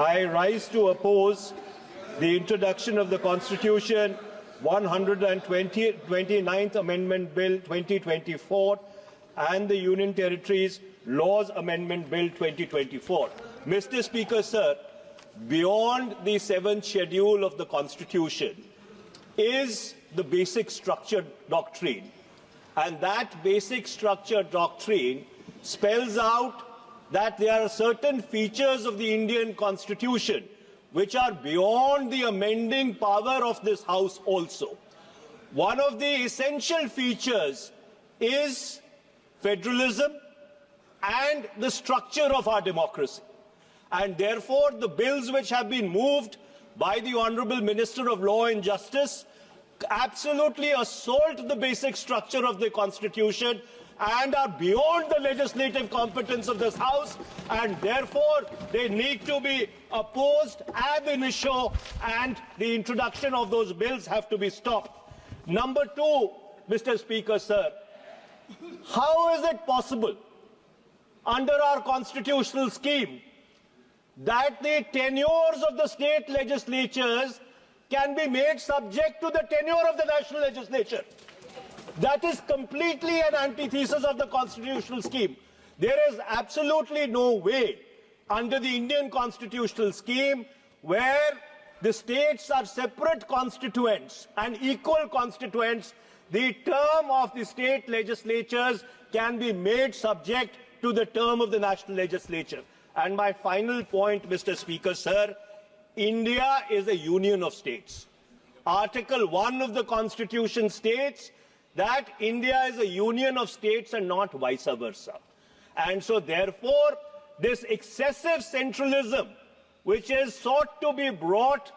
I rise to oppose the introduction of the Constitution 129th Amendment Bill 2024 and the Union Territories Laws Amendment Bill 2024. Mr. Speaker, sir, beyond the 7th schedule of the Constitution is the basic structure doctrine. And that basic structure doctrine spells out that there are certain features of the Indian Constitution which are beyond the amending power of this House also. One of the essential features is federalism and the structure of our democracy. And therefore, the bills which have been moved by the Honourable Minister of Law and Justice absolutely assault the basic structure of the Constitution and are beyond the legislative competence of this House, and therefore they need to be opposed ab initio, and the introduction of those bills have to be stopped. Number two, Mr. Speaker, sir, how is it possible under our constitutional scheme that the tenures of the state legislatures can be made subject to the tenure of the national legislature? That is completely an antithesis of the constitutional scheme. There is absolutely no way under the Indian constitutional scheme where the states are separate constituents and equal constituents, the term of the state legislatures can be made subject to the term of the national legislature. And my final point, Mr. Speaker, sir, India is a union of states. Article 1 of the Constitution states that India is a union of states and not vice versa. And so, therefore, this excessive centralism, which is sought to be brought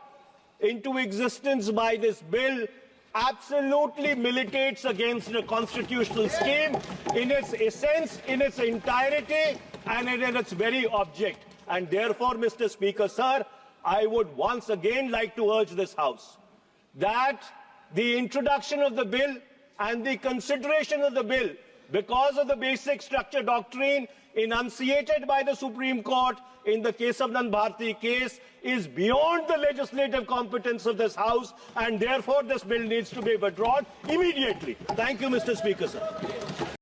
into existence by this bill, absolutely militates against the constitutional scheme in its essence, in its entirety, and in its very object. And therefore, Mr. Speaker, sir, I would once again like to urge this House that the introduction of the bill and the consideration of the bill, because of the basic structure doctrine enunciated by the Supreme Court in the case of Bharti case, is beyond the legislative competence of this House, and therefore this bill needs to be withdrawn immediately. Thank you, Mr. Speaker, sir.